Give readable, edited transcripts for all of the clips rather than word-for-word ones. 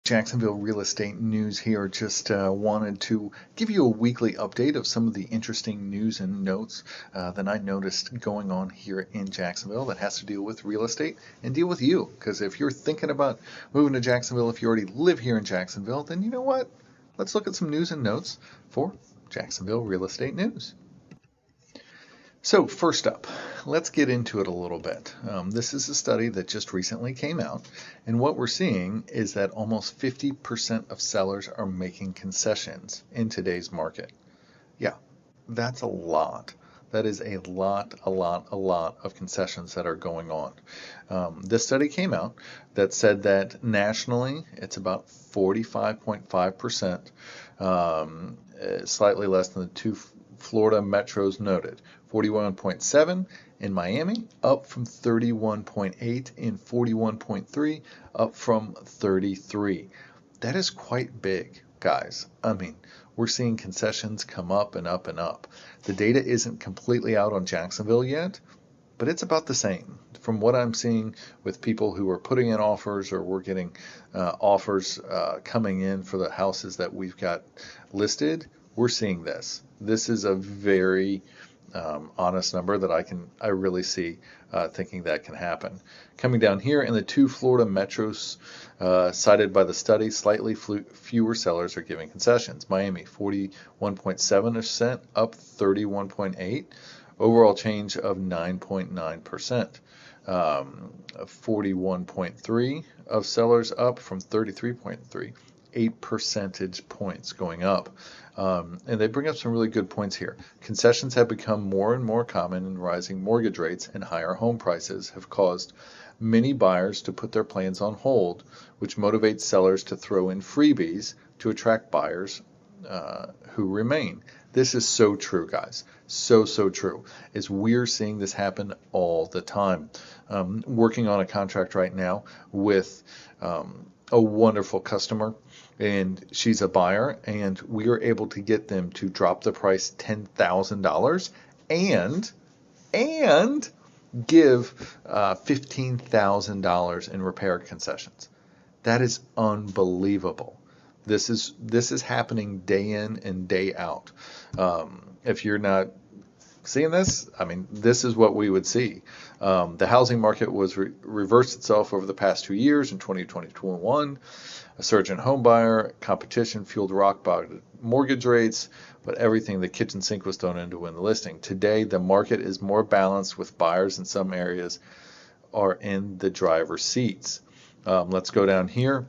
Jacksonville real estate news here. Just wanted to give you a weekly update of some of the interesting news and notes that I noticed going on here in Jacksonville that has to deal with real estate and deal with you. Because if you're thinking about moving to Jacksonville, if you already live here in Jacksonville, then you know what? Let's look at some news and notes for Jacksonville real estate news. So first up, let's get into it a little bit. This is a study that just recently came out, and what we're seeing is that almost 50% of sellers are making concessions in today's market. Yeah, that's a lot. That is a lot of concessions that are going on. This study came out that said that nationally it's about 45.5%, slightly less than the two Florida metros noted. 41.7 in Miami, up from 31.8 in 41.3, up from 33. That is quite big, guys. I mean, we're seeing concessions come up and up and up. The data isn't completely out on Jacksonville yet, but it's about the same. From what I'm seeing with people who are putting in offers, or we're getting offers coming in for the houses that we've got listed, we're seeing this. This is a very honest number that I really see thinking that can happen. Coming down here in the two Florida metros cited by the study, slightly fewer sellers are giving concessions. Miami 41.7%, up 31.8%. Overall change of 9.9%. 41.3 of sellers up from 33.3. 8 percentage points going up. And they bring up some really good points here. Concessions have become more and more common, and rising mortgage rates and higher home prices have caused many buyers to put their plans on hold, which motivates sellers to throw in freebies to attract buyers who remain. This is so true, guys. So true. Is we're seeing this happen all the time. Working on a contract right now with a wonderful customer, and she's a buyer, and we are able to get them to drop the price $10,000 and give $15,000 in repair concessions. That is unbelievable. This is happening day in and day out. If you're not seeing this, I mean, this is what we would see. The housing market was reversed itself over the past 2 years in 2020 2021. A surge in home buyer competition fueled rock bottom mortgage rates, but everything, the kitchen sink was thrown in to win the listing. Today, the market is more balanced, with buyers in some areas are in the driver's seats. Let's go down here.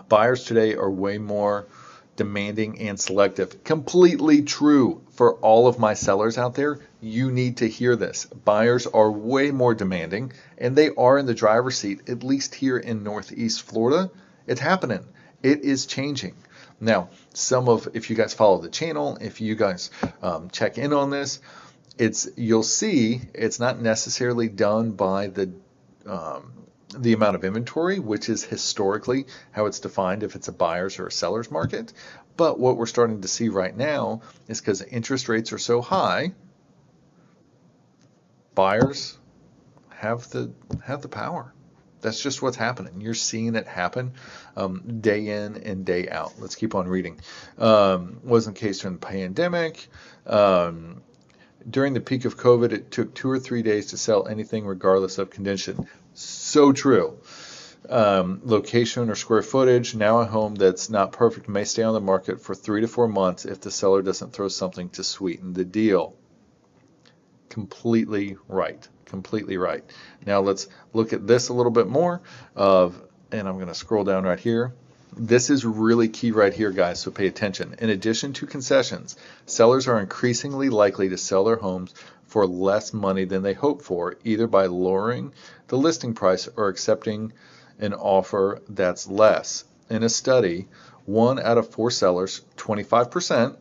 Buyers today are way more demanding and selective. Completely true for all of my sellers out there. You need to hear this. Buyers are way more demanding, and they are in the driver's seat, at least here in Northeast Florida. It's happening. It is changing. Now, if you guys follow the channel, if you guys check in on this, you'll see it's not necessarily done by the amount of inventory, which is historically how it's defined if it's a buyer's or a seller's market. But what we're starting to see right now is, because interest rates are so high, buyers have the power. That's just what's happening. You're seeing it happen day in and day out. Let's keep on reading. Wasn't the case during the pandemic. During the peak of COVID, it took 2 or 3 days to sell anything regardless of condition. So true. Location or square footage. Now a home that's not perfect may stay on the market for 3 to 4 months if the seller doesn't throw something to sweeten the deal. Completely right. Completely right. Now let's look at this a little bit more and I'm going to scroll down right here. This is really key right here, guys, so pay attention. In addition to concessions, sellers are increasingly likely to sell their homes for less money than they hoped for, either by lowering the listing price or accepting an offer that's less. In a study, 1 out of 4 sellers, 25%,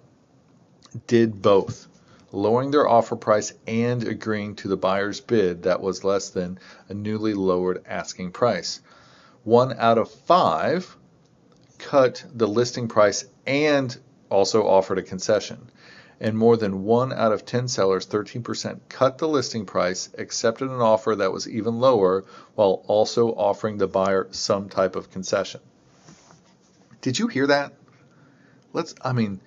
did both, lowering their offer price and agreeing to the buyer's bid that was less than a newly lowered asking price. 1 out of 5 cut the listing price and also offered a concession. And more than 1 out of 10 sellers, 13%, cut the listing price, accepted an offer that was even lower, while also offering the buyer some type of concession. Did you hear that? I mean,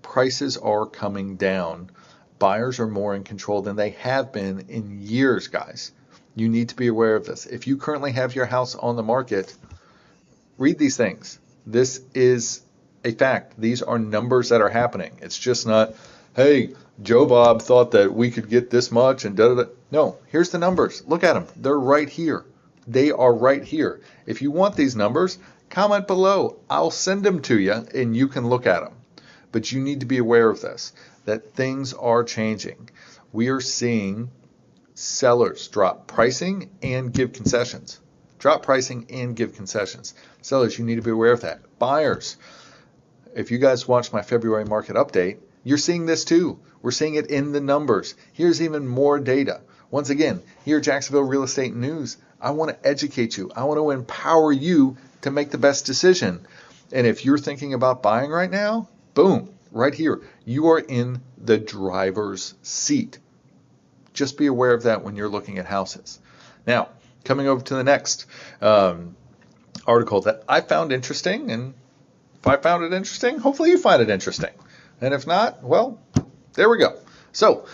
prices are coming down. Buyers are more in control than they have been in years, guys. You need to be aware of this. If you currently have your house on the market, read these things. This is a fact. These are numbers that are happening. It's just not, hey, Joe Bob thought that we could get this much and da da da. No, here's the numbers. Look at them. They're right here. They are right here. If you want these numbers, comment below. I'll send them to you and you can look at them. But you need to be aware of this, that things are changing. We are seeing sellers drop pricing and give concessions. Drop pricing and give concessions. Sellers, you need to be aware of that. Buyers, if you guys watched my February market update, you're seeing this too. We're seeing it in the numbers. Here's even more data. Once again, here at Jacksonville Real Estate News, I want to educate you. I want to empower you to make the best decision. And if you're thinking about buying right now, boom, right here, you are in the driver's seat. Just be aware of that when you're looking at houses. Now, coming over to the next article that I found interesting, and if I found it interesting, hopefully you find it interesting. And if not, well, there we go. So,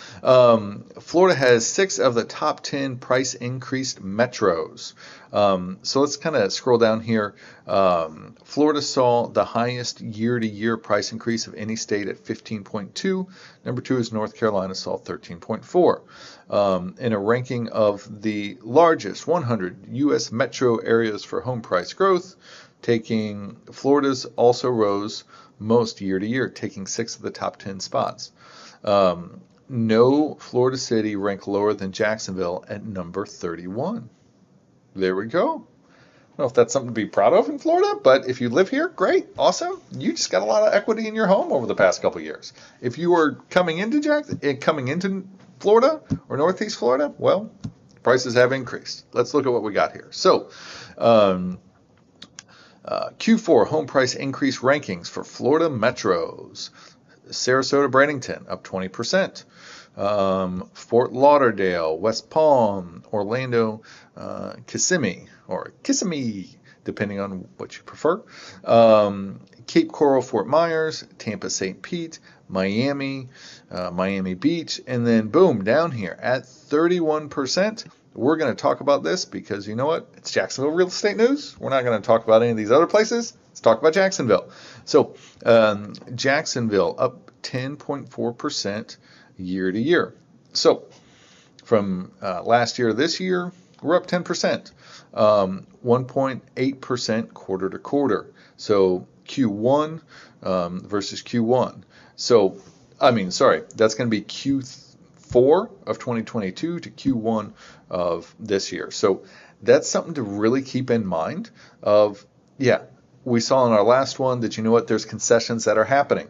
Florida has 6 of the top 10 price increased metros. So let's kind of scroll down here. Florida saw the highest year-to-year price increase of any state at 15.2. Number 2 is North Carolina, saw 13.4. In a ranking of the largest 100 U.S. metro areas for home price growth, Florida's also rose most year-to-year, taking 6 of the top 10 spots. No Florida city ranked lower than Jacksonville at number 31. There we go. I don't know if that's something to be proud of in Florida, but if you live here, great, awesome. You just got a lot of equity in your home over the past couple of years. If you are coming into Florida or Northeast Florida, well, prices have increased. Let's look at what we got here. So, Q4 home price increase rankings for Florida metros. Sarasota, Bradenton, up 20%. Fort Lauderdale, West Palm, Orlando, Kissimmee, depending on what you prefer. Cape Coral, Fort Myers, Tampa, St. Pete, Miami, Miami Beach, and then boom, down here at 31%. We're going to talk about this because you know what? It's Jacksonville Real Estate News. We're not going to talk about any of these other places. Let's talk about Jacksonville. So Jacksonville up 10.4% year to year. So from last year to this year, we're up 10%, 1.8% quarter to quarter. So Q1 versus Q1. So, that's going to be Q4 of 2022 to Q1 of this year. So that's something to really keep in mind we saw in our last one that, you know what, there's concessions that are happening.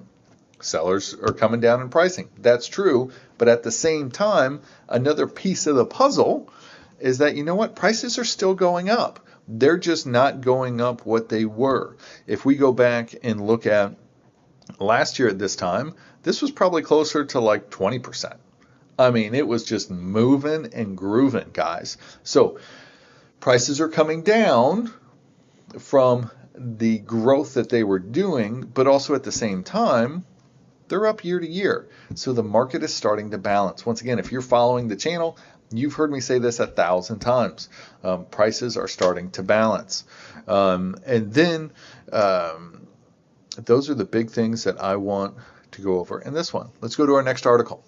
Sellers are coming down in pricing. That's true. But at the same time, another piece of the puzzle is that, you know what, prices are still going up. They're just not going up what they were. If we go back and look at last year at this time, this was probably closer to like 20%. I mean, it was just moving and grooving, guys. So prices are coming down from the growth that they were doing, but also at the same time, they're up year to year. So the market is starting to balance. Once again, if you're following the channel, you've heard me say this 1,000 times. Prices are starting to balance. And then those are the big things that I want to go over in this one. Let's go to our next article.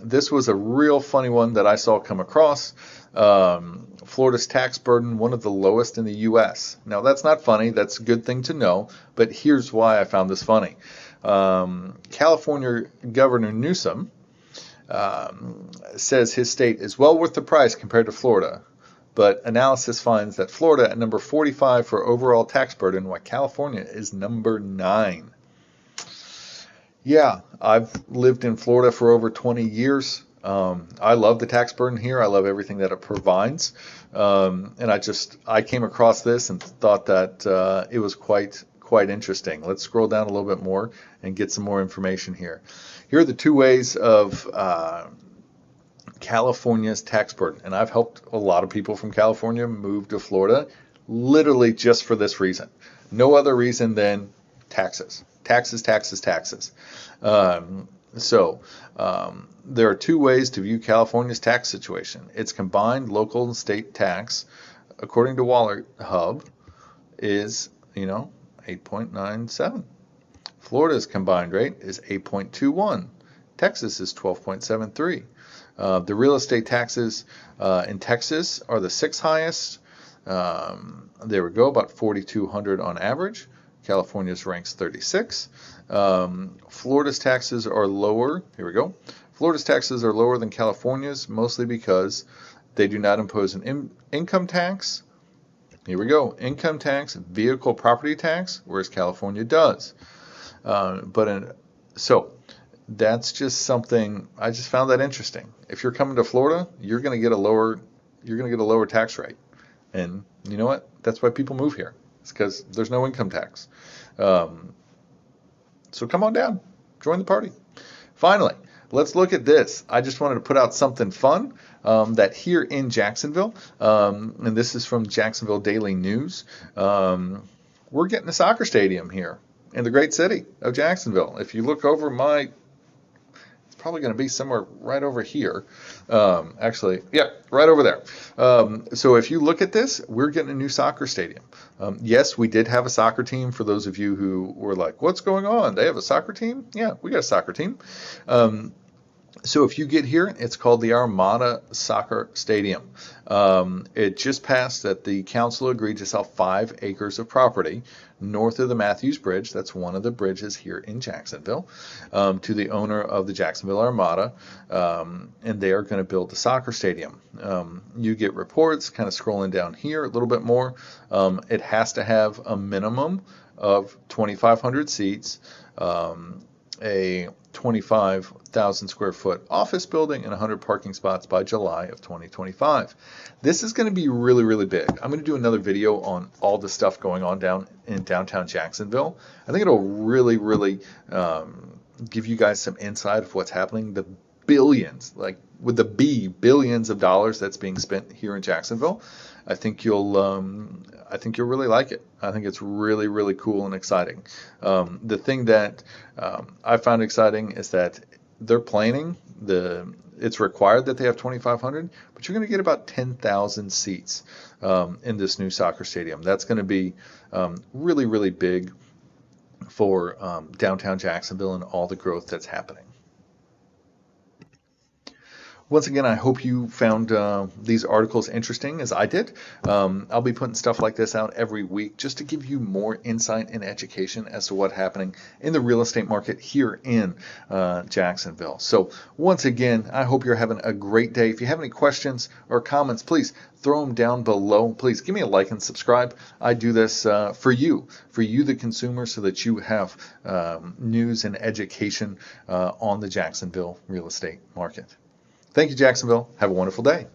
This was a real funny one that I saw come across. Florida's tax burden, one of the lowest in the U.S. Now, that's not funny. That's a good thing to know. But here's why I found this funny. California Governor Newsom says his state is well worth the price compared to Florida. But analysis finds that Florida at number 45 for overall tax burden, while California is number 9. Yeah, I've lived in Florida for over 20 years. I love the tax burden here. I love everything that it provides. And I came across this and thought that it was quite interesting. Let's scroll down a little bit more and get some more information here. Here are the 2 ways of California's tax burden. And I've helped a lot of people from California move to Florida. literally just for this reason. No other reason than taxes. Taxes, taxes, taxes. There are two ways to view California's tax situation. Its combined local and state tax, according to Wallet Hub, is, 8.97. Florida's combined rate is 8.21. Texas is 12.73. The real estate taxes in Texas are the sixth highest. There we go, about 4,200 on average. California's ranks 36. Florida's taxes are lower. Here we go. Florida's taxes are lower than California's, mostly because they do not impose an income tax. Here we go. Income tax, vehicle property tax, whereas California does. So that's just something I just found that interesting. If you're coming to Florida, you're going to get a lower tax rate, and you know what? That's why people move here. It's because there's no income tax. So come on down, join the party. Finally, let's look at this. I just wanted to put out something fun that here in Jacksonville, and this is from Jacksonville Daily News. We're getting a soccer stadium here in the great city of Jacksonville. If you look over it's probably going to be somewhere right over here. Right over there. So if you look at this, we're getting a new soccer stadium. Yes, we did have a soccer team. For those of you who were like, what's going on? They have a soccer team? Yeah, we got a soccer team. So if you get here, it's called the Armada Soccer Stadium. It just passed that the council agreed to sell 5 acres of property north of the Matthews Bridge. That's one of the bridges here in Jacksonville, to the owner of the Jacksonville Armada, and they are going to build the soccer stadium. You get reports kind of scrolling down here a little bit more. It has to have a minimum of 2,500 seats, a 25,000 square foot office building, and 100 parking spots by July of 2025. This is going to be really, really big. I'm going to do another video on all the stuff going on down in downtown Jacksonville. I think it'll really, really give you guys some insight of what's happening. The billions, like with the B, billions of dollars that's being spent here in Jacksonville. I think you'll really like it. I think it's really, really cool and exciting. The thing that I found exciting is that they're planning it's required that they have 2,500, but you're going to get about 10,000 seats in this new soccer stadium. That's going to be really, really big for downtown Jacksonville and all the growth that's happening. Once again, I hope you found these articles interesting as I did. I'll be putting stuff like this out every week just to give you more insight and education as to what's happening in the real estate market here in Jacksonville. So once again, I hope you're having a great day. If you have any questions or comments, please throw them down below. Please give me a like and subscribe. I do this for you, the consumer, so that you have news and education on the Jacksonville real estate market. Thank you, Jacksonville. Have a wonderful day.